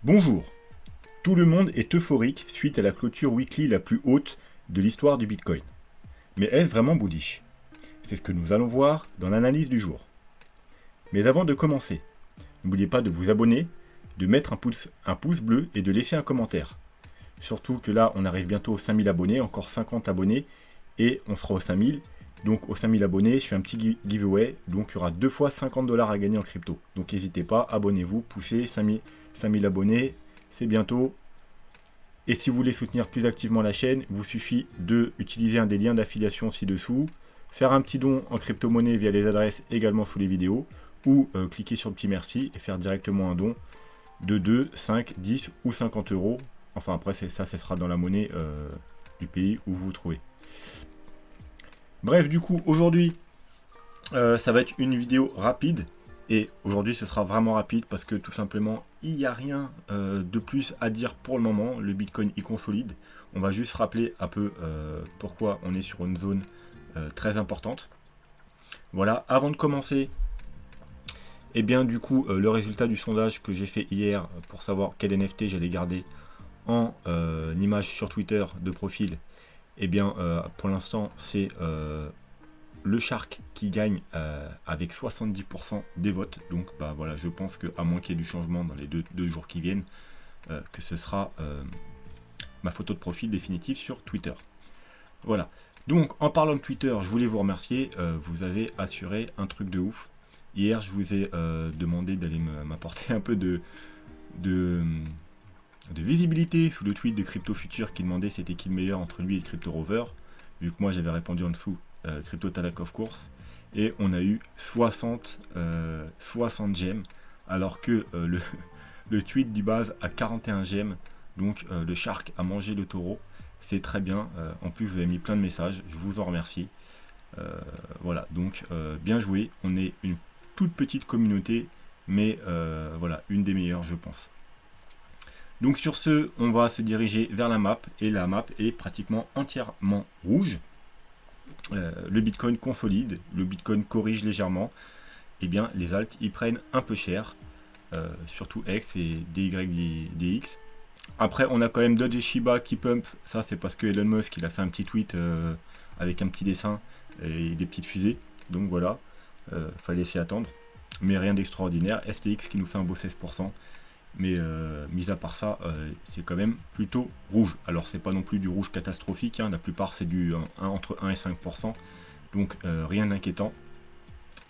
Bonjour. Tout le monde est euphorique suite à la clôture weekly la plus haute de l'histoire du Bitcoin. Mais est-ce vraiment bullish? C'est ce que nous allons voir dans l'analyse du jour. Mais avant de commencer, n'oubliez pas de vous abonner, de mettre un pouce bleu et de laisser un commentaire. Surtout que là, on arrive bientôt aux 5000 abonnés, encore 50 abonnés, et on sera aux 5000. Donc aux 5000 abonnés, je fais un petit giveaway, donc il y aura 2 fois 50 $ à gagner en crypto. Donc n'hésitez pas, abonnez-vous, poussez 5000 abonnés, c'est bientôt. Et si vous voulez soutenir plus activement la chaîne, il vous suffit d'utiliser un des liens d'affiliation ci-dessous, faire un petit don en crypto-monnaie via les adresses également sous les vidéos, ou cliquer sur le petit merci et faire directement un don de 2, 5, 10 ou 50 euros. Enfin après, ça sera dans la monnaie du pays où vous vous trouvez. Bref, du coup, aujourd'hui, ça va être une vidéo rapide. Et aujourd'hui, ce sera vraiment rapide parce que tout simplement, il n'y a rien de plus à dire pour le moment. Le Bitcoin, il consolide. On va juste rappeler un peu pourquoi on est sur une zone très importante. Voilà, avant de commencer, et bien du coup, le résultat du sondage que j'ai fait hier pour savoir quel NFT j'allais garder en image sur Twitter de profil, et bien pour l'instant, c'est le Shark qui gagne avec 70% des votes. Donc bah voilà, je pense qu'à moins qu'il y ait du changement dans les deux jours qui viennent, que ce sera ma photo de profil définitive sur Twitter. Voilà. Donc en parlant de Twitter, je voulais vous remercier. Vous avez assuré un truc de ouf. Hier, je vous ai demandé d'aller m'apporter un peu de visibilité sous le tweet de Crypto Future qui demandait c'était qui le meilleur entre lui et Crypto Rover. Vu que moi j'avais répondu en dessous Crypto Talak of course, et on a eu 60 gemmes, alors que le tweet du base a 41 gemmes, donc le Shark a mangé le taureau, c'est très bien, en plus vous avez mis plein de messages, je vous en remercie. Voilà, donc bien joué, on est une toute petite communauté, mais voilà, une des meilleures je pense. Donc sur ce, on va se diriger vers la map, et la map est pratiquement entièrement rouge. Le Bitcoin consolide, le Bitcoin corrige légèrement, et bien les alts ils prennent un peu cher, surtout X et DYDX. Après on a quand même Doge et Shiba qui pump, ça c'est parce que Elon Musk il a fait un petit tweet avec un petit dessin et des petites fusées, donc voilà, fallait s'y attendre, mais rien d'extraordinaire. STX qui nous fait un beau 16%. Mais mis à part ça, c'est quand même plutôt rouge. Alors c'est pas non plus du rouge catastrophique, hein. La plupart c'est du entre 1 et 5%, donc rien d'inquiétant.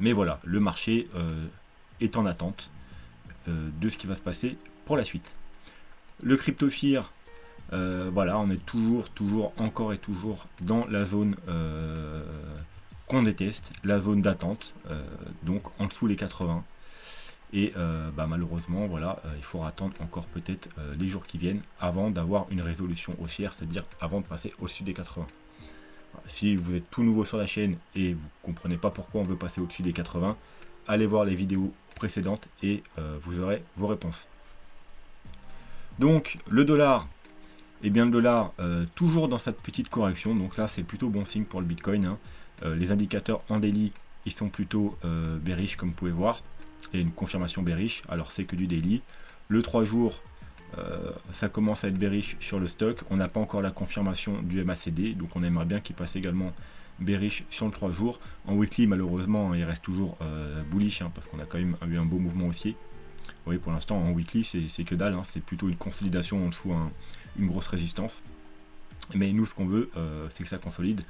Mais voilà, le marché est en attente de ce qui va se passer pour la suite. Le Crypto Fear, voilà, on est toujours, encore et toujours dans la zone qu'on déteste, la zone d'attente, donc en dessous les 80. Et bah, malheureusement, voilà, il faudra attendre encore peut-être les jours qui viennent avant d'avoir une résolution haussière, c'est-à-dire avant de passer au-dessus des 80. Si vous êtes tout nouveau sur la chaîne et vous ne comprenez pas pourquoi on veut passer au-dessus des 80, allez voir les vidéos précédentes et vous aurez vos réponses. Donc le dollar, et bien le dollar toujours dans cette petite correction, donc là c'est plutôt bon signe pour le Bitcoin, hein. Les indicateurs en daily, ils sont plutôt bearish comme vous pouvez voir. Et une confirmation bearish, alors c'est que du daily. Le 3 jours, ça commence à être bearish sur le stock. On n'a pas encore la confirmation du MACD, donc on aimerait bien qu'il passe également bearish sur le 3 jours. En weekly, malheureusement, il reste toujours bullish, hein, parce qu'on a quand même eu un beau mouvement haussier. Vous voyez, pour l'instant, en weekly, c'est que dalle, hein, c'est plutôt une consolidation en dessous, une grosse résistance. Mais nous, ce qu'on veut, c'est que ça consolide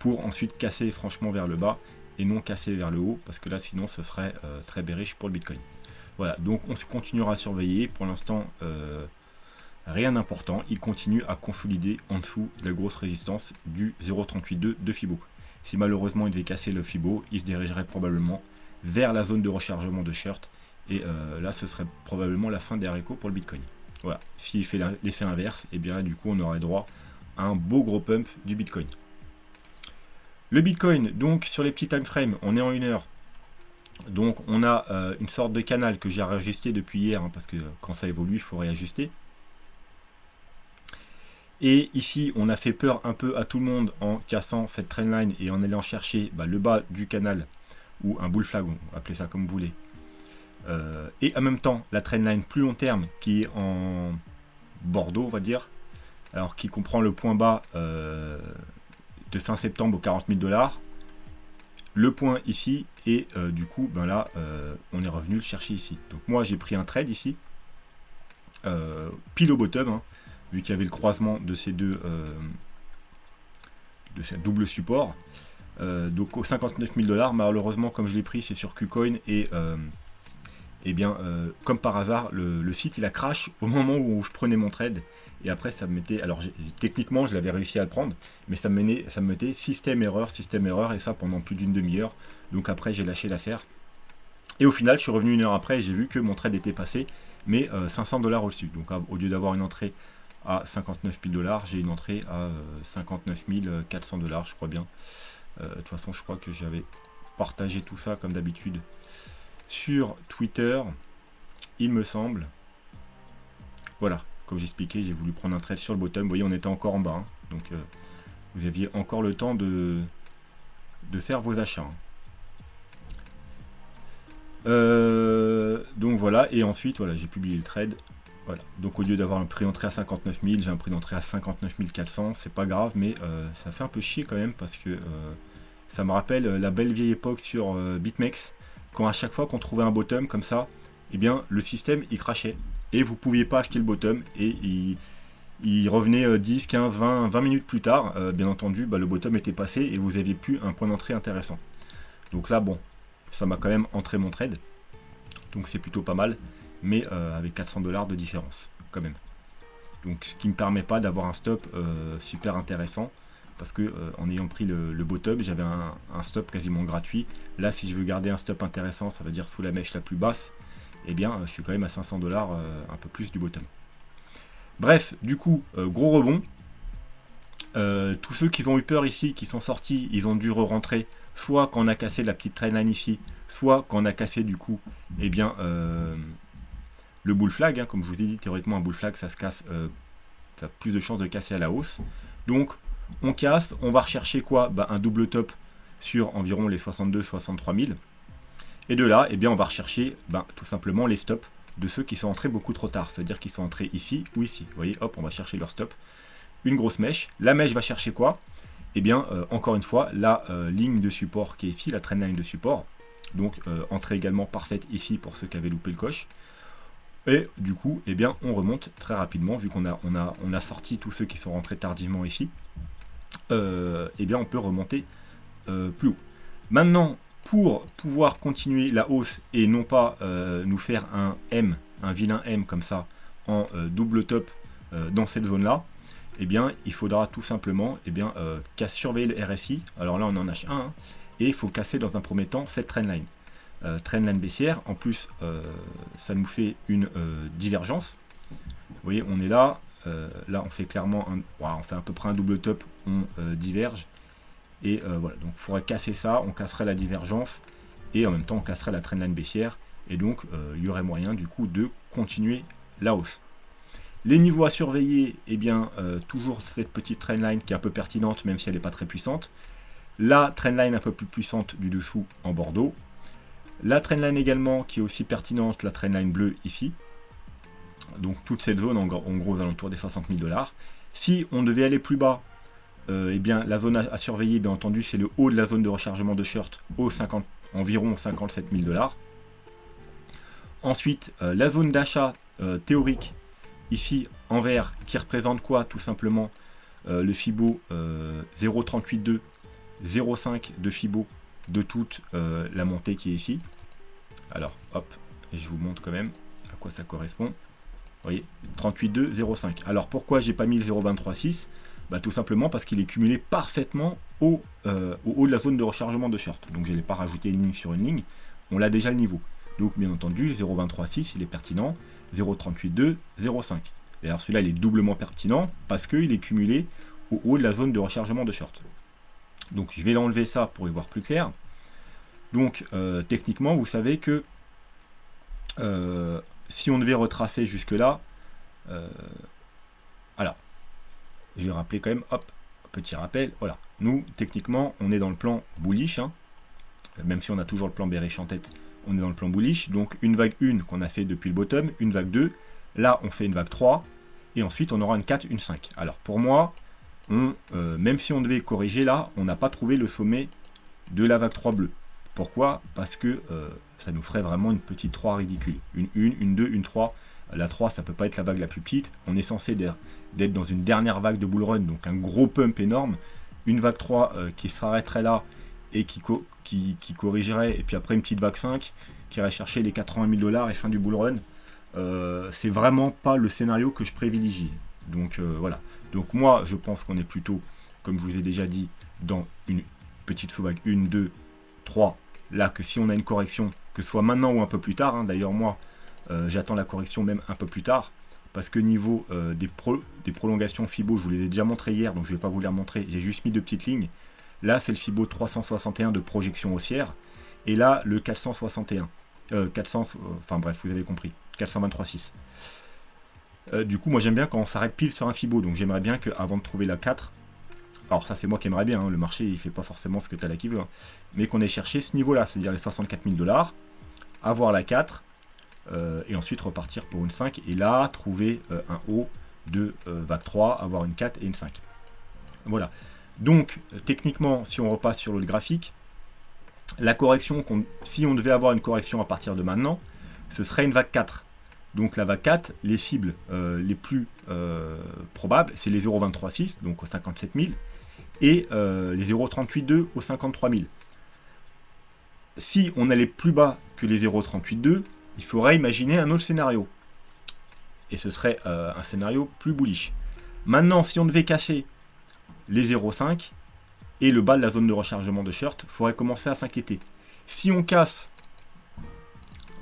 pour ensuite casser franchement vers le bas et non casser vers le haut, parce que là sinon ce serait très bearish pour le Bitcoin. Voilà, donc on se continuera à surveiller. Pour l'instant rien d'important, il continue à consolider en dessous de la grosse résistance du 0,382 de Fibo. Si malheureusement il devait casser le Fibo, il se dirigerait probablement vers la zone de rechargement de short, et là ce serait probablement la fin des haricots pour le Bitcoin. Voilà, s'il fait l'effet inverse, et bien là du coup on aurait droit à un beau gros pump du Bitcoin. Le Bitcoin, donc sur les petits time frames, on est en 1 heure. Donc on a une sorte de canal que j'ai réajusté depuis hier, hein, parce que quand ça évolue, il faut réajuster. Et ici, on a fait peur un peu à tout le monde en cassant cette trendline et en allant chercher le bas du canal, ou un bull flag, appelez ça comme vous voulez, et en même temps la trendline plus long terme qui est en Bordeaux, on va dire, alors qui comprend le point bas de fin septembre aux 40 000 $, le point ici, et du coup, ben là, on est revenu le chercher ici. Donc moi, j'ai pris un trade ici, pile au bottom, hein, vu qu'il y avait le croisement de ces deux, de ces double support. Donc aux 59 000 $, malheureusement, comme je l'ai pris, c'est sur KuCoin, et bien, comme par hasard, le site il a crash au moment où je prenais mon trade. Et après, ça me mettait. Alors, techniquement, je l'avais réussi à le prendre, mais ça me mettait système erreur, et ça pendant plus d'une demi-heure. Donc, après, j'ai lâché l'affaire. Et au final, je suis revenu une heure après et j'ai vu que mon trade était passé, mais 500 $ au-dessus. Donc, au lieu d'avoir une entrée à 59 000 $, j'ai une entrée à 59 400 $, je crois bien. De toute façon, je crois que j'avais partagé tout ça comme d'habitude sur Twitter, il me semble. Voilà, comme j'expliquais, j'ai voulu prendre un trade sur le bottom. Vous voyez, on était encore en bas, hein. Donc vous aviez encore le temps de faire vos achats, hein. Donc voilà, et ensuite voilà, j'ai publié le trade. Voilà. Donc au lieu d'avoir un prix d'entrée à 59 000, j'ai un prix d'entrée à 59 400. C'est pas grave, mais ça fait un peu chier quand même parce que ça me rappelle la belle vieille époque sur BitMEX, quand à chaque fois qu'on trouvait un bottom comme ça, eh bien le système il crachait et vous pouviez pas acheter le bottom et il revenait 10, 15, 20 minutes plus tard. Bien entendu, bah, le bottom était passé et vous aviez plus un point d'entrée intéressant. Donc là, bon, ça m'a quand même entré mon trade, donc c'est plutôt pas mal, mais avec 400 $ de différence quand même. Donc ce qui me permet pas d'avoir un stop super intéressant. Parce que en ayant pris le bottom, j'avais un stop quasiment gratuit. Là, si je veux garder un stop intéressant, ça veut dire sous la mèche la plus basse, eh bien, je suis quand même à 500 $, un peu plus du bottom. Bref, du coup, gros rebond. Tous ceux qui ont eu peur ici, qui sont sortis, ils ont dû re-rentrer, soit quand on a cassé la petite trendline ici, soit quand on a cassé du coup, eh bien, le bull flag, hein, comme je vous ai dit, théoriquement un bull flag, ça se casse, ça a plus de chances de casser à la hausse. Donc, on casse, on va rechercher quoi? Bah, un double top sur environ les 62-63 000. Et de là, eh bien, on va rechercher tout simplement les stops de ceux qui sont entrés beaucoup trop tard. C'est-à-dire qu'ils sont entrés ici ou ici. Vous voyez, hop, on va chercher leur stop. Une grosse mèche. La mèche va chercher quoi? Eh bien, encore une fois, la ligne de support qui est ici, la trendline de support. Donc, entrée également parfaite ici pour ceux qui avaient loupé le coche. Et du coup, eh bien, on remonte très rapidement, vu qu'on a sorti tous ceux qui sont rentrés tardivement ici. Eh bien on peut remonter plus haut. Maintenant, pour pouvoir continuer la hausse et non pas nous faire un vilain M comme ça en double top dans cette zone là, eh bien il faudra tout simplement qu'à surveiller le RSI. Alors là on en a un, hein, et il faut casser dans un premier temps cette trendline. Trendline baissière, en plus ça nous fait une divergence. Vous voyez, on est là. Là, on fait clairement on fait à peu près un double top, on diverge. Et voilà, donc il faudrait casser ça, on casserait la divergence et en même temps on casserait la trendline baissière. Et donc il y aurait moyen du coup de continuer la hausse. Les niveaux à surveiller, eh bien toujours cette petite trendline qui est un peu pertinente, même si elle n'est pas très puissante. La trendline un peu plus puissante du dessous en Bordeaux. La trendline également qui est aussi pertinente, la trendline bleue ici. Donc toute cette zone en gros aux alentours des 60 000 $. Si on devait aller plus bas, eh bien la zone à surveiller, bien entendu, c'est le haut de la zone de rechargement de short au environ 57 000 $. Ensuite, la zone d'achat théorique, ici en vert, qui représente quoi? Tout simplement le Fibo 0,382, 0,5 de Fibo de toute la montée qui est ici. Alors, hop, et je vous montre quand même à quoi ça correspond. Vous voyez, 38,2, 0,5. Alors pourquoi j'ai pas mis le 0,236? Tout simplement parce qu'il est cumulé parfaitement au haut de la zone de rechargement de short. Donc je n'ai pas rajouté une ligne sur une ligne, on l'a déjà le niveau. Donc bien entendu, 0,236 il est pertinent, 0,382, 0,5. D'ailleurs celui-là il est doublement pertinent parce qu'il est cumulé au haut de la zone de rechargement de short. Donc je vais l'enlever ça pour y voir plus clair. Donc techniquement vous savez que si on devait retracer jusque là, alors je vais rappeler quand même, hop, petit rappel, voilà, nous techniquement on est dans le plan bullish, hein, même si on a toujours le plan bearish en tête, on est dans le plan bullish, donc une vague 1 qu'on a fait depuis le bottom, une vague 2, là on fait une vague 3, et ensuite on aura une 4, une 5. Alors pour moi, même si on devait corriger là, on n'a pas trouvé le sommet de la vague 3 bleue. Pourquoi? Parce que ça nous ferait vraiment une petite 3 ridicule. Une 1, une 2, une 3. La 3, ça peut pas être la vague la plus petite. On est censé d'être dans une dernière vague de bull run, donc un gros pump énorme. Une vague 3 qui s'arrêterait là et qui corrigerait, et puis après une petite vague 5 qui irait chercher les 80 000 $ et fin du bull run. C'est vraiment pas le scénario que je privilégie. Donc voilà. Donc moi, je pense qu'on est plutôt, comme je vous ai déjà dit, dans une petite sous-vague 1, 2, 3. Là, que si on a une correction, que ce soit maintenant ou un peu plus tard, hein, d'ailleurs moi, j'attends la correction même un peu plus tard, parce que niveau des prolongations Fibo, je vous les ai déjà montré hier, donc je ne vais pas vous les remontrer, j'ai juste mis 2 petites lignes. Là, c'est le Fibo 361 de projection haussière, et là, le 461. 400, enfin bref, vous avez compris, 423,6. Du coup, moi j'aime bien quand on s'arrête pile sur un Fibo, donc j'aimerais bien qu'avant de trouver la 4, alors ça c'est moi qui aimerais bien, hein, le marché il fait pas forcément ce que Tala qui veut, hein, mais qu'on ait cherché ce niveau-là, c'est-à-dire les 64 000 $, avoir la 4, et ensuite repartir pour une 5, et là trouver un haut de vague 3, avoir une 4 et une 5. Voilà. Donc techniquement, si on repasse sur le graphique, la correction, si on devait avoir une correction à partir de maintenant, ce serait une vague 4. Donc la vague 4, les cibles les plus probables, c'est les 0,236, donc aux 57 000, et les 0,382 aux 53 000. Si on allait plus bas que les 0,382, il faudrait imaginer un autre scénario. Et ce serait un scénario plus bullish. Maintenant, si on devait casser les 0,5 et le bas de la zone de rechargement de short, il faudrait commencer à s'inquiéter. Si on casse,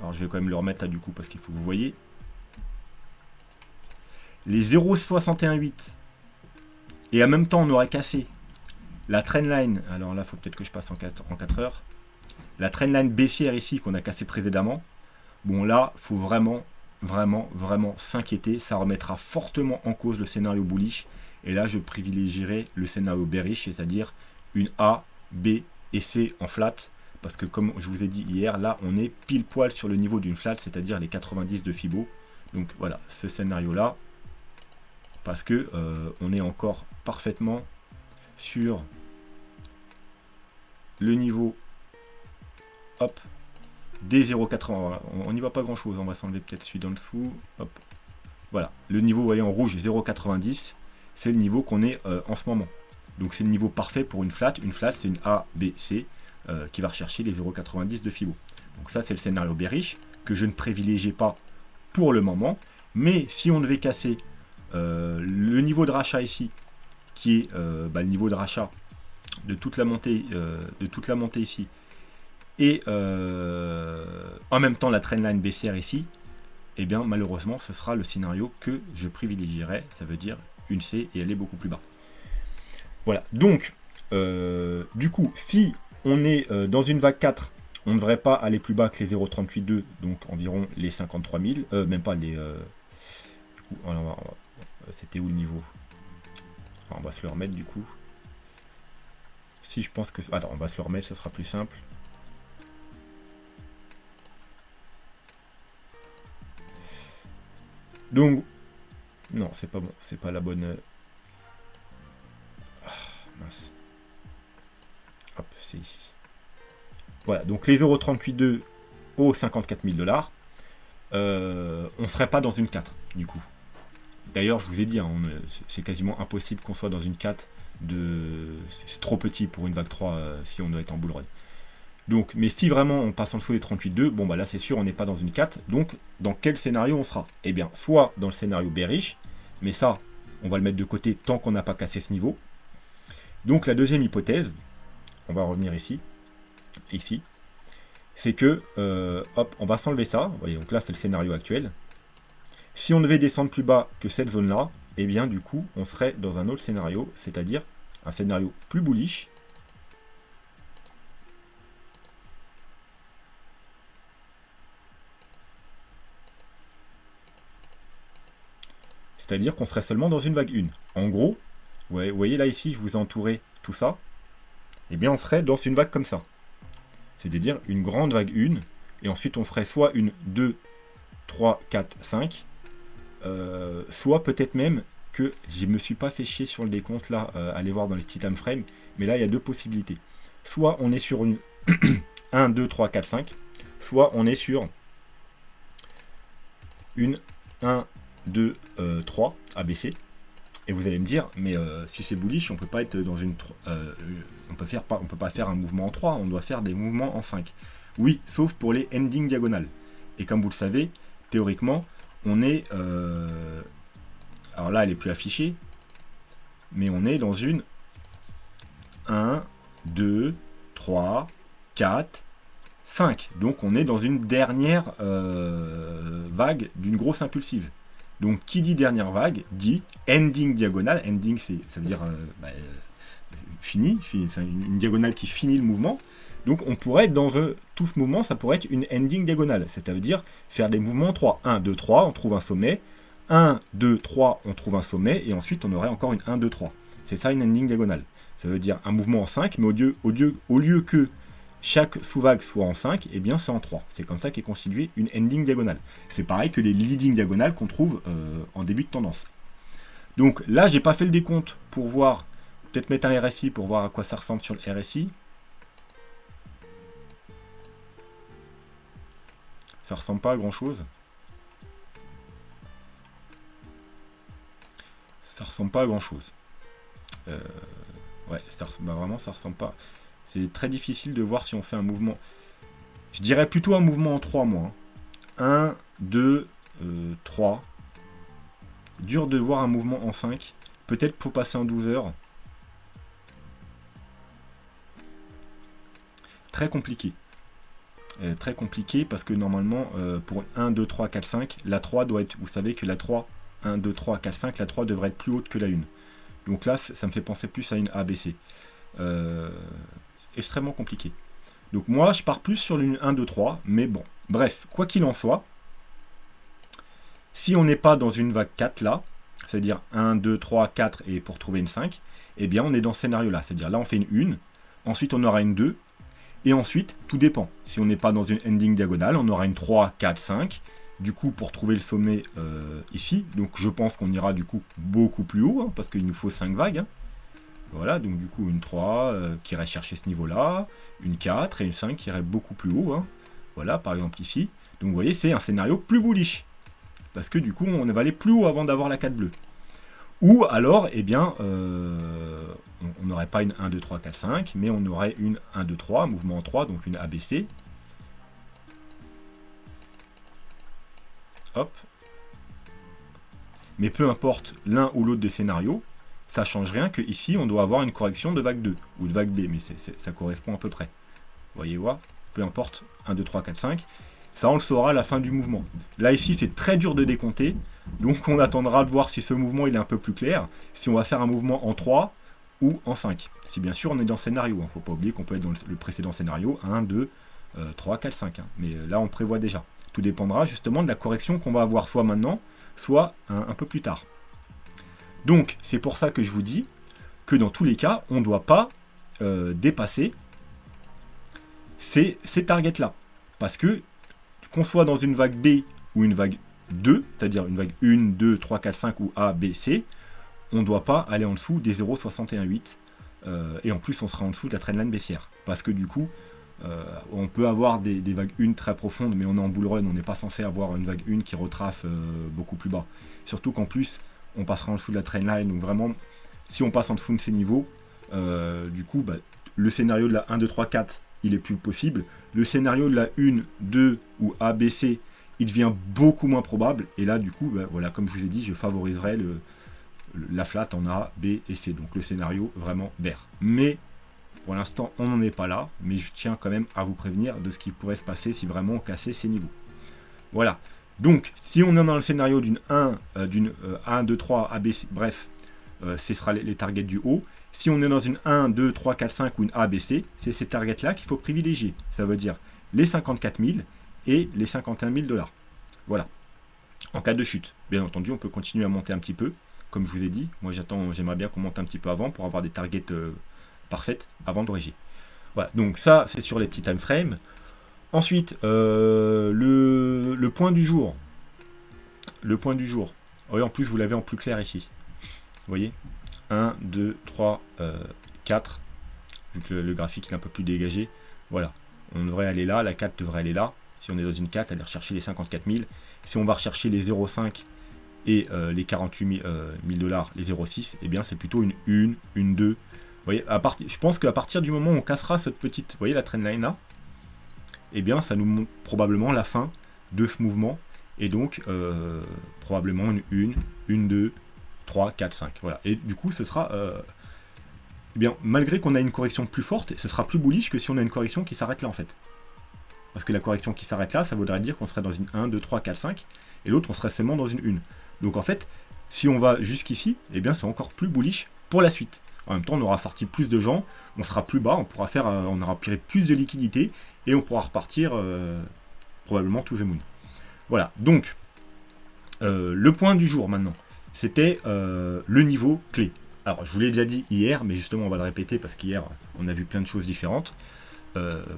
alors je vais quand même le remettre là du coup parce qu'il faut que vous voyez, les 0,618 et en même temps on aurait cassé la trendline, alors là il faut peut-être que je passe en 4 heures, la trendline baissière ici qu'on a cassé précédemment, bon là il faut vraiment s'inquiéter, ça remettra fortement en cause le scénario bullish, et là je privilégierai le scénario bearish, c'est-à-dire une A, B et C en flat, parce que comme je vous ai dit hier, là on est pile poil sur le niveau d'une flat, c'est-à-dire les 90 de Fibo. Donc voilà, ce scénario là, parce que on est encore parfaitement sur le niveau, hop, des 0,80. On n'y voit pas grand chose, on va s'enlever peut-être celui d'en dessous, hop. Voilà, le niveau, vous voyez en rouge, 0,90, c'est le niveau qu'on est en ce moment. Donc c'est le niveau parfait pour une flat. Une flat, c'est une A, B, C qui va rechercher les 0,90 de Fibo. Donc ça, c'est le scénario bearish que je ne privilégie pas pour le moment. Mais si on devait casser le niveau de rachat ici, qui est le niveau de rachat de toute la montée, ici, et en même temps la trendline baissière ici, eh bien malheureusement, ce sera le scénario que je privilégierai. Ça veut dire une C et aller beaucoup plus bas. Voilà, donc, du coup, si on est dans une vague 4, on ne devrait pas aller plus bas que les 0,382, donc environ les 53 000, même pas les... du coup, c'était où le niveau? Alors, on va se le remettre du coup. Si je pense que... Attends, on va se le remettre, ce sera plus simple. Donc, non, c'est pas bon, c'est pas la bonne... mince. Hop, c'est ici. Voilà, donc les 0,382 aux 54 000 $, on ne serait pas dans une 4, du coup. D'ailleurs, je vous ai dit, hein, c'est quasiment impossible qu'on soit dans une 4. C'est trop petit pour une vague 3 si on doit être en bull run. Donc, mais si vraiment on passe en dessous des 38,2, bon bah là c'est sûr, on n'est pas dans une 4. Donc, dans quel scénario on sera? Eh bien, soit dans le scénario bearish, mais ça, on va le mettre de côté tant qu'on n'a pas cassé ce niveau. Donc la deuxième hypothèse, on va revenir ici, c'est que, hop, on va s'enlever ça. Vous voyez, donc là c'est le scénario actuel. Si on devait descendre plus bas que cette zone-là, eh bien du coup, on serait dans un autre scénario, c'est-à-dire un scénario plus bullish. C'est-à-dire qu'on serait seulement dans une vague 1. En gros, ouais, vous voyez là ici, je vous ai entouré tout ça. Eh bien, on serait dans une vague comme ça. C'est-à-dire une grande vague 1. et ensuite on ferait soit une 2, 3, 4, 5, soit peut-être même que je me suis pas fait chier sur le décompte là, allez voir dans les petits time frames, mais là il y a deux possibilités. Soit on est sur une 1, 2, 3, 4, 5, soit on est sur une 1, 2, 3 ABC. Et vous allez me dire, mais si c'est bullish, on peut pas être dans une, on peut pas faire un mouvement en 3, on doit faire des mouvements en 5. Oui, sauf pour les ending diagonales. Et comme vous le savez, théoriquement, on est, alors là, elle est plus affichée, mais on est dans une 1, 2, 3, 4, 5. Donc on est dans une dernière vague d'une grosse impulsive. Donc qui dit dernière vague dit ending diagonale. Ending, ça veut dire fini, une diagonale qui finit le mouvement. Donc on pourrait être dans tout ce mouvement, ça pourrait être une ending diagonale. C'est-à-dire faire des mouvements 3. 1, 2, 3, on trouve un sommet. 1, 2, 3, on trouve un sommet. Et ensuite on aurait encore une 1, 2, 3. C'est ça une ending diagonale. Ça veut dire un mouvement en 5, mais au lieu que chaque sous-vague soit en 5, eh bien c'est en 3. C'est comme ça qu'est constituée une ending diagonale. C'est pareil que les leading diagonales qu'on trouve en début de tendance. Donc là, j'ai pas fait le décompte pour voir, peut-être mettre un RSI pour voir à quoi ça ressemble sur le RSI. Ça ressemble pas à grand chose. Ça ressemble pas à grand chose. Ouais, vraiment ça ressemble pas. C'est très difficile de voir si on fait un mouvement. Je dirais plutôt un mouvement en 3 mois. 1, 2, 3. Dur de voir un mouvement en 5. Peut-être faut passer en 12 heures. Très compliqué. Très compliqué parce que normalement, pour 1, 2, 3, 4, 5, la 3 doit être. Vous savez que la 3, 1, 2, 3, 4, 5, la 3 devrait être plus haute que la 1. Donc là, ça me fait penser plus à une ABC. Extrêmement compliqué. Donc moi, je pars plus sur une 1, 2, 3, mais bon. Bref, quoi qu'il en soit, si on n'est pas dans une vague 4 là, c'est-à-dire 1, 2, 3, 4 et pour trouver une 5, eh bien on est dans ce scénario-là. C'est-à-dire là, on fait une 1, ensuite on aura une 2, et ensuite, tout dépend. Si on n'est pas dans une ending diagonale, on aura une 3, 4, 5. Du coup, pour trouver le sommet ici, donc je pense qu'on ira du coup beaucoup plus haut, hein, parce qu'il nous faut 5 vagues. Hein. Voilà, donc du coup une 3 qui irait chercher ce niveau-là, une 4 et une 5 qui irait beaucoup plus haut. Hein. Voilà, par exemple ici. Donc vous voyez, c'est un scénario plus bullish. Parce que du coup, on va aller plus haut avant d'avoir la 4 bleue. Ou alors, eh bien, on n'aurait pas une 1, 2, 3, 4, 5, mais on aurait une 1, 2, 3, mouvement en 3, donc une ABC. Hop. Mais peu importe l'un ou l'autre des scénarios, ça change rien que ici on doit avoir une correction de vague 2 ou de vague B, mais ça correspond à peu près. Voyez voir, peu importe, 1, 2, 3, 4, 5. Ça on le saura à la fin du mouvement. Là ici c'est très dur de décompter, donc on attendra de voir si ce mouvement il est un peu plus clair, si on va faire un mouvement en 3 ou en 5. Si bien sûr on est dans le scénario, il ne faut pas oublier qu'on peut être dans le précédent scénario, 1, 2, 3, 4, 5. Hein. Mais là on prévoit déjà. Tout dépendra justement de la correction qu'on va avoir soit maintenant, soit un peu plus tard. Donc, c'est pour ça que je vous dis que dans tous les cas, on ne doit pas dépasser ces targets-là. Parce que, qu'on soit dans une vague B ou une vague 2, c'est-à-dire une vague 1, 2, 3, 4, 5 ou A, B, C, on ne doit pas aller en dessous des 0,618. Et en plus, on sera en dessous de la trendline baissière. Parce que du coup, on peut avoir des vagues 1 très profondes, mais on est en bull run, on n'est pas censé avoir une vague 1 qui retrace beaucoup plus bas. Surtout qu'en plus, on passera en dessous de la trendline, donc vraiment, si on passe en dessous de ces niveaux, du coup, le scénario de la 1, 2, 3, 4, il est plus possible. Le scénario de la 1, 2 ou ABC, il devient beaucoup moins probable. Et là, du coup, voilà, comme je vous ai dit, je favoriserai la flat en A, B et C. Donc le scénario vraiment bear. Mais pour l'instant, on n'en est pas là, mais je tiens quand même à vous prévenir de ce qui pourrait se passer si vraiment on cassait ces niveaux. Voilà. Donc, si on est dans le scénario d'une 1, 2, 3, ABC, bref, ce sera les targets du haut. Si on est dans une 1, 2, 3, 4, 5 ou une ABC, c'est ces targets-là qu'il faut privilégier. Ça veut dire les 54 000 et les 51 000 $. Voilà. En cas de chute. Bien entendu, on peut continuer à monter un petit peu. Comme je vous ai dit, moi j'aimerais bien qu'on monte un petit peu avant pour avoir des targets parfaites avant de corriger. Voilà, donc ça c'est sur les petits time frames. Ensuite, le point du jour. Le point du jour. Oui, en plus, vous l'avez en plus clair ici. Vous voyez 1, 2, 3, 4. Donc le graphique est un peu plus dégagé. Voilà. On devrait aller là. La 4 devrait aller là. Si on est dans une 4, aller rechercher les 54 000. Si on va rechercher les 0,5 et les 48 000 dollars, les 0,6, eh bien, c'est plutôt une 1, une 2. Vous voyez, je pense qu'à partir du moment où on cassera cette petite, vous voyez la trendline là, eh bien, ça nous montre probablement la fin de ce mouvement. Et donc, probablement une 2, 3, 4, 5. Voilà. Et du coup, ce sera... eh bien, malgré qu'on a une correction plus forte, ce sera plus bullish que si on a une correction qui s'arrête là, en fait. Parce que la correction qui s'arrête là, ça voudrait dire qu'on serait dans une 1, 2, 3, 4, 5. Et l'autre, on serait seulement dans une 1. Donc, en fait, si on va jusqu'ici, eh bien, c'est encore plus bullish pour la suite. En même temps, on aura sorti plus de gens, on sera plus bas, on aura plus de liquidité, et on pourra repartir probablement to the moon. Voilà, donc, le point du jour maintenant, c'était le niveau clé. Alors, je vous l'ai déjà dit hier, mais justement, on va le répéter parce qu'hier, on a vu plein de choses différentes.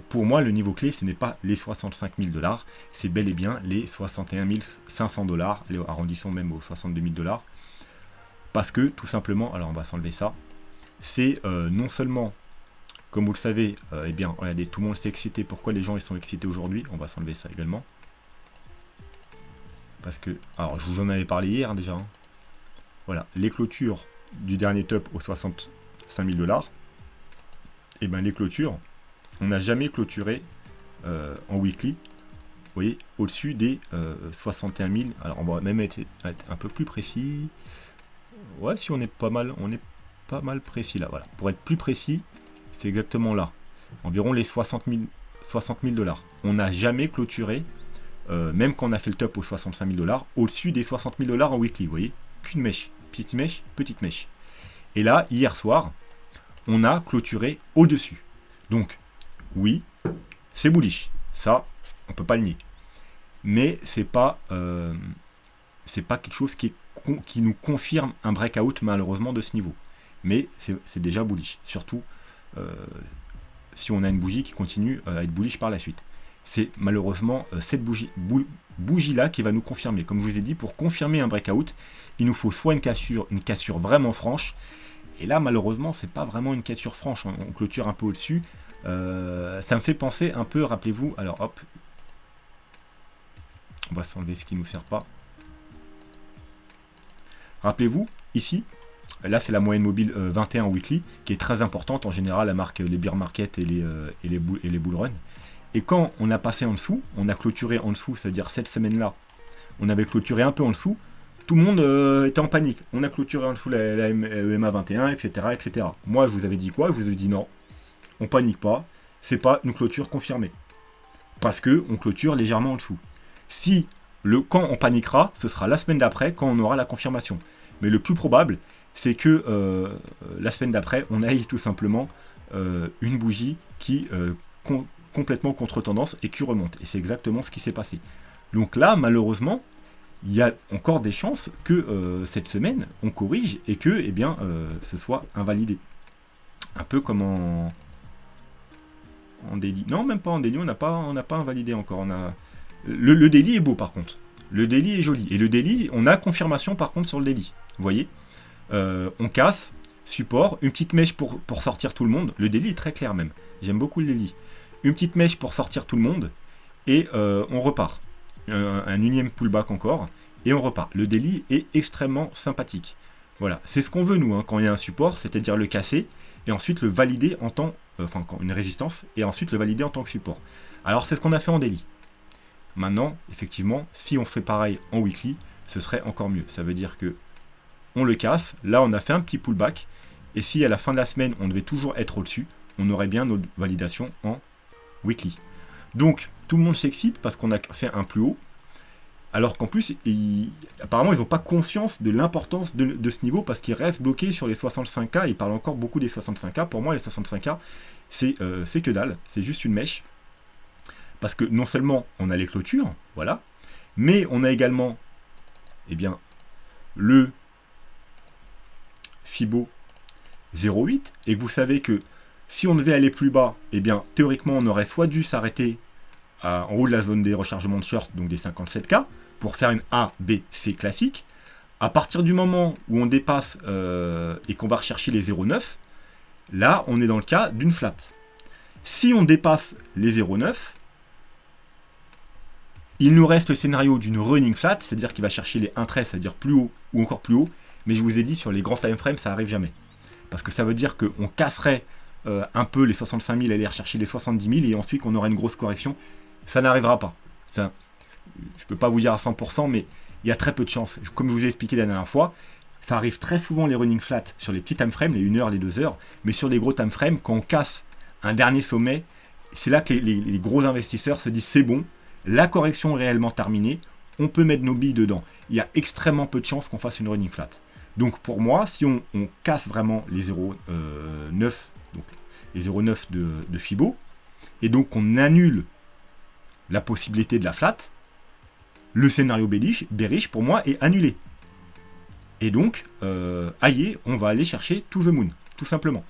Pour moi, le niveau clé, ce n'est pas les 65 000 dollars, c'est bel et bien les 61 500 dollars, arrondissons même aux 62 000 dollars, parce que, tout simplement, alors on va s'enlever ça, c'est non seulement, comme vous le savez, eh bien, regardez, tout le monde s'est excité. Pourquoi les gens ils sont excités aujourd'hui? On va s'enlever ça également. Parce que, alors je vous en avais parlé hier déjà. Hein. Voilà, les clôtures du dernier top aux 65 000 dollars. Et bien les clôtures, on n'a jamais clôturé en weekly. Vous voyez, au-dessus des 61 000. Alors on va même être un peu plus précis. Ouais, si on est pas mal précis là. Voilà, pour être plus précis, c'est exactement là. Environ les 60 000 dollars. On n'a jamais clôturé. Même quand on a fait le top aux 65 000 dollars, au-dessus des 60 000 dollars en weekly, vous voyez, qu'une mèche, petite mèche, petite mèche. Et là, hier soir, on a clôturé au-dessus. Donc, oui, c'est bullish, ça, on peut pas le nier. Mais c'est pas quelque chose qui nous confirme un breakout malheureusement de ce niveau. Mais c'est déjà bullish, surtout si on a une bougie qui continue à être bullish par la suite. C'est malheureusement cette bougie-là qui va nous confirmer. Comme je vous ai dit, pour confirmer un breakout, il nous faut soit une cassure vraiment franche. Et là, malheureusement, c'est pas vraiment une cassure franche. On clôture un peu au-dessus. Ça me fait penser un peu, rappelez-vous, alors hop. On va s'enlever ce qui ne nous sert pas. Rappelez-vous, ici, là c'est la moyenne mobile 21 weekly, qui est très importante. En général, elle marque les bear market et les bull run. Et quand on a passé en dessous, on a clôturé en dessous, c'est-à-dire cette semaine-là, on avait clôturé un peu en dessous, tout le monde était en panique. On a clôturé en dessous la EMA 21, etc., etc. Moi, je vous avais dit quoi? Je vous ai dit non, on panique pas, c'est pas une clôture confirmée. Parce que on clôture légèrement en dessous. Quand on paniquera, ce sera la semaine d'après, quand on aura la confirmation. Mais le plus probable, c'est que la semaine d'après, on aille tout simplement une bougie qui complètement contre-tendance et qui remonte. Et c'est exactement ce qui s'est passé. Donc là, malheureusement, il y a encore des chances que cette semaine, on corrige et que eh bien, ce soit invalidé. Un peu comme en daily. Non, même pas en daily, on n'a pas invalidé encore. Le daily est beau par contre. Le daily est joli. Et le daily, on a confirmation par contre sur le daily. Vous voyez, on casse, support, une petite mèche pour sortir tout le monde. Le daily est très clair même. J'aime beaucoup le daily. Une petite mèche pour sortir tout le monde, et on repart. Un unième pullback encore, et on repart. Le daily est extrêmement sympathique. Voilà, c'est ce qu'on veut nous, hein, quand il y a un support, c'est-à-dire le casser, et ensuite le valider en tant, une résistance, et ensuite le valider en tant que support. Alors c'est ce qu'on a fait en daily. Maintenant, effectivement, si on fait pareil en weekly, ce serait encore mieux. Ça veut dire que on le casse, là on a fait un petit pullback, et si à la fin de la semaine on devait toujours être au-dessus, on aurait bien notre validation en weekly. Donc tout le monde s'excite parce qu'on a fait un plus haut, alors qu'en plus apparemment ils n'ont pas conscience de l'importance de ce niveau parce qu'ils restent bloqués sur les 65K. Ils parlent encore beaucoup des 65K. Pour moi les 65K c'est que dalle, c'est juste une mèche, parce que non seulement on a les clôtures, voilà, mais on a également eh bien, le Fibo 0,8, et que vous savez que si on devait aller plus bas, eh bien, théoriquement, on aurait soit dû s'arrêter en haut de la zone des rechargements de short, donc des 57K, pour faire une A, B, C classique. À partir du moment où on dépasse et qu'on va rechercher les 0,9, là, on est dans le cas d'une flat. Si on dépasse les 0,9, il nous reste le scénario d'une running flat, c'est-à-dire qu'il va chercher les 1,13, c'est-à-dire plus haut ou encore plus haut. Mais je vous ai dit, sur les grands time frames, ça n'arrive jamais. Parce que ça veut dire qu'on casserait un peu les 65 000, aller rechercher les 70 000, et ensuite qu'on aura une grosse correction. Ça n'arrivera pas. Enfin, je ne peux pas vous dire à 100%, mais il y a très peu de chances. Comme je vous ai expliqué la dernière fois, ça arrive très souvent les running flat sur les petits time frames, les 1 heure, les 2 heures, mais sur les gros time frames, quand on casse un dernier sommet, c'est là que les gros investisseurs se disent c'est bon, la correction est réellement terminée, on peut mettre nos billes dedans. Il y a extrêmement peu de chances qu'on fasse une running flat. Donc pour moi, si on casse vraiment les 0,9, donc les 0,9 de Fibo, et donc on annule la possibilité de la flat, le scénario bearish pour moi est annulé. Et donc, aïe, on va aller chercher to the moon, tout simplement.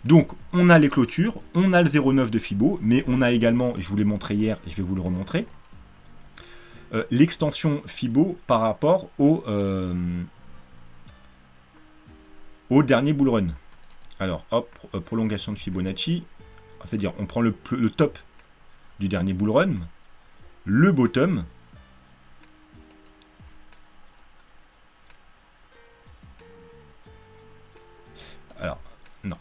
Donc, on a les clôtures, on a le 0,9 de Fibo, mais on a également, je vous l'ai montré hier, et je vais vous le remontrer, l'extension Fibo par rapport au dernier bull run. Alors, hop, prolongation de Fibonacci, c'est-à-dire on prend le top du dernier bull run, le bottom, alors, non,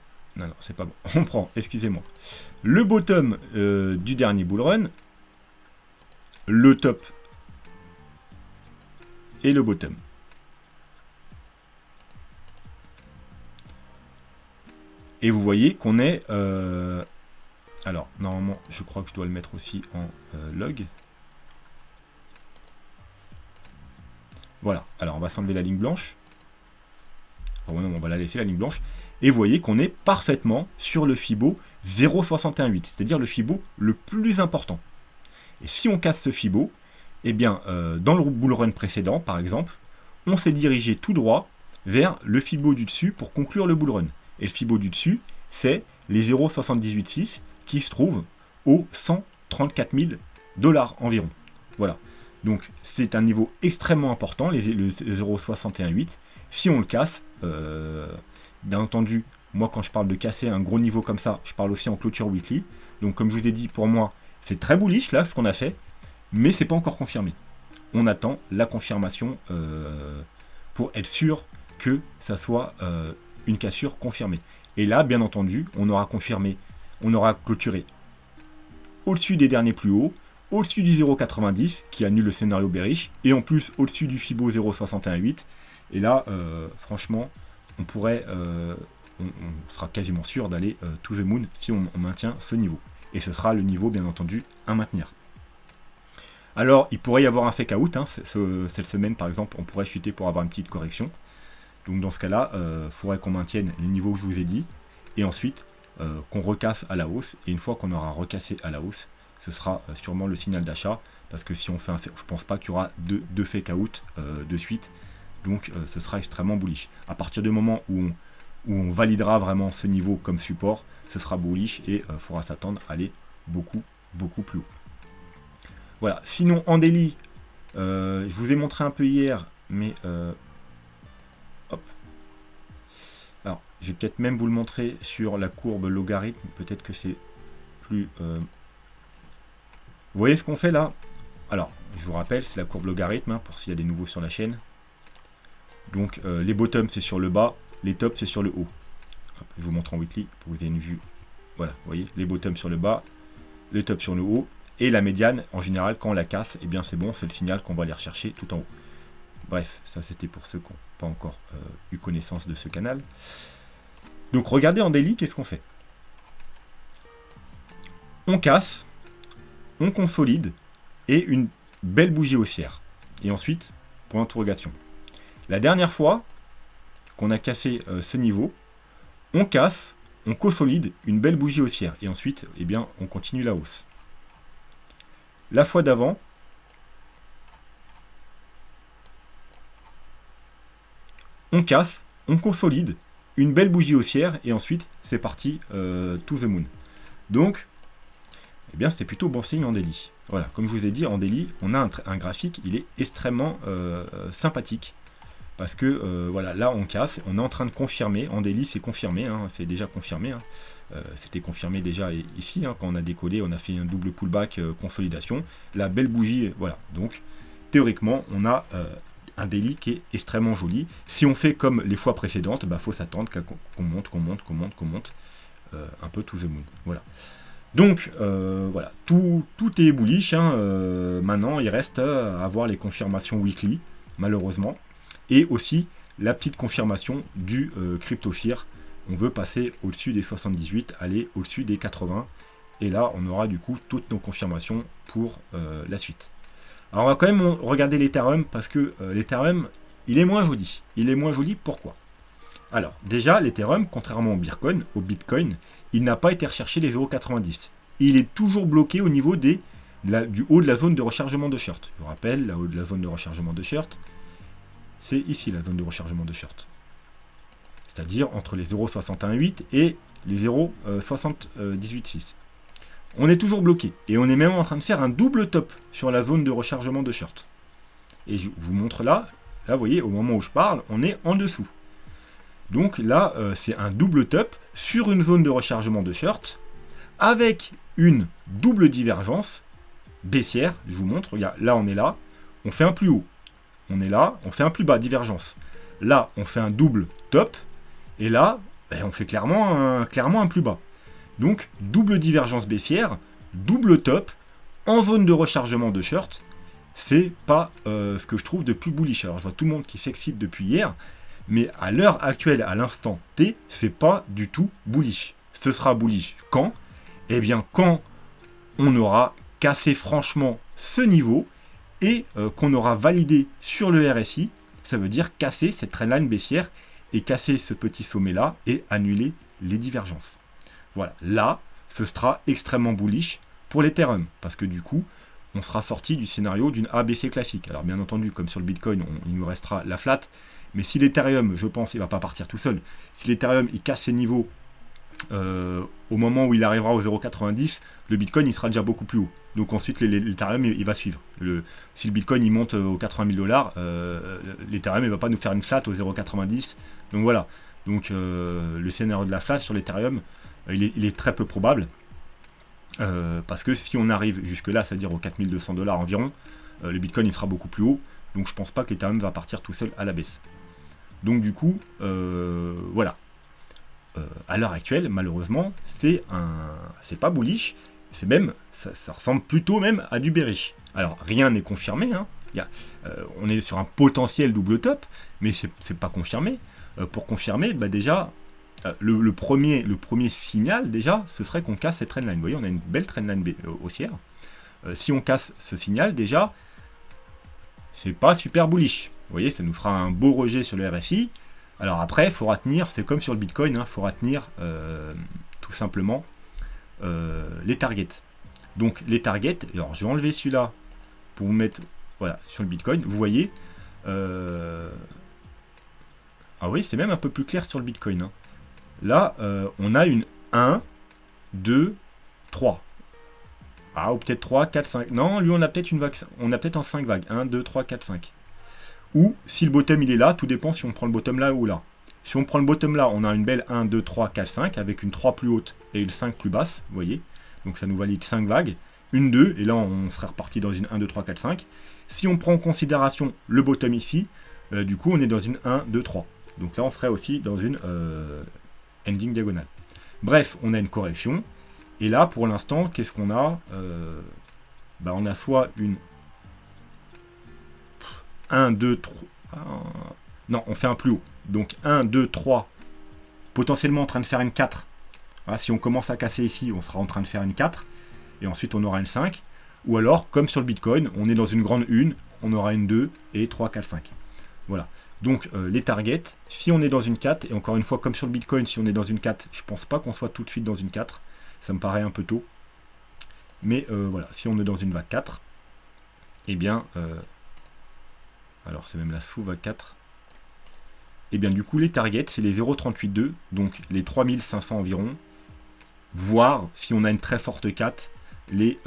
c'est pas bon. On prend, excusez-moi, le bottom du dernier bull run, le top et le bottom. Et vous voyez qu'on est... alors, normalement, je crois que je dois le mettre aussi en log. Voilà. Alors, on va s'enlever la ligne blanche. Enfin, non, on va la laisser, la ligne blanche. Et vous voyez qu'on est parfaitement sur le Fibo 0,618, c'est-à-dire le Fibo le plus important. Et si on casse ce Fibo, eh bien, dans le bull run précédent, par exemple, on s'est dirigé tout droit vers le Fibo du dessus pour conclure le bull run. Et le Fibo du dessus, c'est les 0,786 qui se trouvent aux 134 000 $ environ. Voilà. Donc, c'est un niveau extrêmement important, le 0,618. Si on le casse, bien entendu, moi quand je parle de casser un gros niveau comme ça, je parle aussi en clôture weekly. Donc comme je vous ai dit, pour moi, c'est très bullish là ce qu'on a fait, mais c'est pas encore confirmé. On attend la confirmation pour être sûr que ça soit une cassure confirmée. Et là, bien entendu, on aura confirmé, on aura clôturé au-dessus des derniers plus hauts, au-dessus du 0,90 qui annule le scénario bearish, et en plus au-dessus du Fibo 0,618. Et là, franchement, on pourrait, on sera quasiment sûr d'aller to the moon si on maintient ce niveau. Et ce sera le niveau, bien entendu, à maintenir. Alors, il pourrait y avoir un fake out. Hein, cette semaine, par exemple, on pourrait chuter pour avoir une petite correction. Donc, dans ce cas-là, il faudrait qu'on maintienne les niveaux que je vous ai dit. Et ensuite, qu'on recasse à la hausse. Et une fois qu'on aura recassé à la hausse, ce sera sûrement le signal d'achat. Parce que si on fait un fake, je pense pas qu'il y aura deux fake out de suite. Donc ce sera extrêmement bullish. À partir du moment où on validera vraiment ce niveau comme support, ce sera bullish et il faudra s'attendre à aller beaucoup plus haut. Voilà, sinon en daily, je vous ai montré un peu hier, mais hop. Alors, je vais peut-être même vous le montrer sur la courbe logarithme, peut-être que c'est plus... Vous voyez ce qu'on fait là? Alors, je vous rappelle, c'est la courbe logarithme, hein, pour s'il y a des nouveaux sur la chaîne. Donc les bottoms c'est sur le bas, les tops c'est sur le haut. Hop, je vous montre en weekly pour que vous ayez une vue. Voilà, vous voyez, les bottoms sur le bas, les tops sur le haut, et la médiane, en général, quand on la casse, eh bien c'est bon, c'est le signal qu'on va aller rechercher tout en haut. Bref, ça c'était pour ceux qui n'ont pas encore eu connaissance de ce canal. Donc regardez en daily, qu'est-ce qu'on fait? On casse, on consolide, et une belle bougie haussière. Et ensuite, point d'interrogation. La dernière fois qu'on a cassé ce niveau, on casse, on consolide une belle bougie haussière. Et ensuite, eh bien, on continue la hausse. La fois d'avant, on casse, on consolide une belle bougie haussière. Et ensuite, c'est parti to the moon. Donc, eh bien c'est plutôt bon signe en daily. Voilà, comme je vous ai dit, en daily, on a un graphique, il est extrêmement sympathique. Parce que voilà, là on casse, on est en train de confirmer, en daily c'est confirmé, hein, c'est déjà confirmé. Hein. C'était confirmé déjà ici, hein, quand on a décollé, on a fait un double pullback consolidation. La belle bougie, voilà. Donc théoriquement, on a un daily qui est extrêmement joli. Si on fait comme les fois précédentes, bah, faut s'attendre qu'on monte, qu'on monte, un peu to the moon. Voilà. Donc voilà, tout est bullish. Hein, maintenant, il reste à avoir les confirmations weekly, malheureusement. Et aussi la petite confirmation du CryptoFear. On veut passer au-dessus des 78, aller au-dessus des 80. Et là, on aura du coup toutes nos confirmations pour la suite. Alors on va quand même regarder l'Ethereum parce que l'Ethereum, il est moins joli. Il est moins joli, pourquoi? Alors déjà, l'Ethereum, contrairement au Bitcoin, il n'a pas été recherché les 0,90. Il est toujours bloqué au niveau du haut de la zone de rechargement de short. Je vous rappelle, la haut de la zone de rechargement de short, c'est ici la zone de rechargement de short. C'est-à-dire entre les 0,618 et les 0,786. On est toujours bloqué. Et on est même en train de faire un double top sur la zone de rechargement de short. Et je vous montre là, vous voyez, au moment où je parle, on est en dessous. Donc là, c'est un double top sur une zone de rechargement de short avec une double divergence baissière. Je vous montre, regarde, là on est là, on fait un plus haut. On est là, on fait un plus bas, divergence. Là, on fait un double top. Et là, on fait clairement un plus bas. Donc, double divergence baissière, double top, en zone de rechargement de short. C'est pas ce que je trouve de plus bullish. Alors, je vois tout le monde qui s'excite depuis hier. Mais à l'heure actuelle, à l'instant T, c'est pas du tout bullish. Ce sera bullish quand? Eh bien, quand on aura cassé franchement ce niveau et qu'on aura validé sur le RSI, ça veut dire casser cette trendline baissière et casser ce petit sommet là et annuler les divergences. Voilà, là, ce sera extrêmement bullish pour l'Ethereum, parce que du coup, on sera sorti du scénario d'une ABC classique. Alors bien entendu, comme sur le Bitcoin, il nous restera la flat, mais si l'Ethereum, je pense, il ne va pas partir tout seul, si l'Ethereum il casse ses niveaux au moment où il arrivera aux 0,90, le Bitcoin il sera déjà beaucoup plus haut. Donc ensuite l'Ethereum il va suivre. Si le Bitcoin il monte aux 80 000 $, l'Ethereum il va pas nous faire une flat aux 0,90. Donc voilà. Donc le scénario de la flat sur l'Ethereum il est très peu probable. Parce que si on arrive jusque là, c'est-à-dire aux 4200 $ environ, le Bitcoin il sera beaucoup plus haut. Donc je pense pas que l'Ethereum va partir tout seul à la baisse. Donc du coup, voilà. À l'heure actuelle, malheureusement, c'est pas bullish, c'est même, ça ressemble plutôt même à du bearish. Alors, rien n'est confirmé, hein. On est sur un potentiel double top, mais c'est pas confirmé. Pour confirmer, bah déjà, le premier signal, déjà, ce serait qu'on casse cette trendline. Vous voyez, on a une belle trendline haussière. Si on casse ce signal, déjà, c'est pas super bullish. Vous voyez, ça nous fera un beau rejet sur le RSI. Alors après, il faudra tenir, c'est comme sur le Bitcoin, il faudra tenir tout simplement les targets. Donc les targets, alors je vais enlever celui-là pour vous mettre voilà, sur le Bitcoin. Vous voyez, ah oui, c'est même un peu plus clair sur le Bitcoin. Hein. Là, on a une 1, 2, 3. Ah, ou peut-être 3, 4, 5. Non, lui, on a peut-être une vague, on a peut-être en 5 vagues. 1, 2, 3, 4, 5. Ou si le bottom il est là, tout dépend si on prend le bottom là ou là. Si on prend le bottom là, on a une belle 1, 2, 3, 4, 5 avec une 3 plus haute et une 5 plus basse, vous voyez. Donc ça nous valide 5 vagues, une 2, et là on serait reparti dans une 1, 2, 3, 4, 5. Si on prend en considération le bottom ici, du coup on est dans une 1, 2, 3. Donc là on serait aussi dans une ending diagonale. Bref, on a une correction. Et là pour l'instant, qu'est-ce qu'on a on a soit une 1, 2, 3. Non, on fait un plus haut. Donc 1, 2, 3. Potentiellement en train de faire une 4. Voilà, si on commence à casser ici, on sera en train de faire une 4. Et ensuite on aura une 5. Ou alors, comme sur le Bitcoin, on est dans une grande 1. On aura une 2 et 3, 4, 5. Voilà. Donc les targets, si on est dans une 4, et encore une fois, comme sur le Bitcoin, si on est dans une 4, je pense pas qu'on soit tout de suite dans une 4. Ça me paraît un peu tôt. Mais voilà, si on est dans une vague 4, eh bien... alors c'est même la sous-vague 4. Et bien du coup les targets c'est les 0,382, donc les 3500 environ, voire si on a une très forte 4, les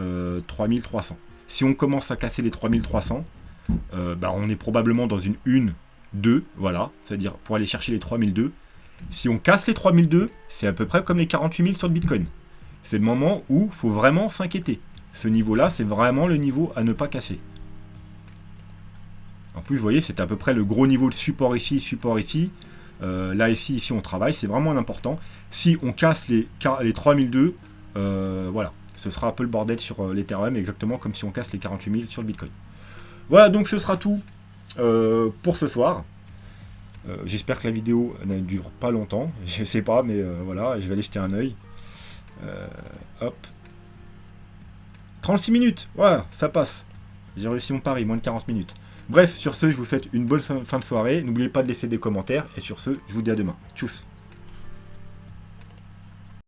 3300. Si on commence à casser les 3300, on est probablement dans une 2, voilà, c'est-à-dire pour aller chercher les 3002. Si on casse les 3002, c'est à peu près comme les 48 000 sur le Bitcoin. C'est le moment où il faut vraiment s'inquiéter. Ce niveau-là, c'est vraiment le niveau à ne pas casser. En plus, vous voyez, c'est à peu près le gros niveau de support ici, support ici. Là, ici, on travaille, c'est vraiment important. Si on casse les 3002, voilà, ce sera un peu le bordel sur l'Ethereum, exactement comme si on casse les 48 000 sur le Bitcoin. Voilà, donc ce sera tout pour ce soir. J'espère que la vidéo ne dure pas longtemps, je sais pas, mais voilà, je vais aller jeter un œil. Hop. 36 minutes, voilà, ça passe. J'ai réussi mon pari, moins de 40 minutes. Bref, sur ce, je vous souhaite une bonne fin de soirée. N'oubliez pas de laisser des commentaires. Et sur ce, je vous dis à demain. Tchuss.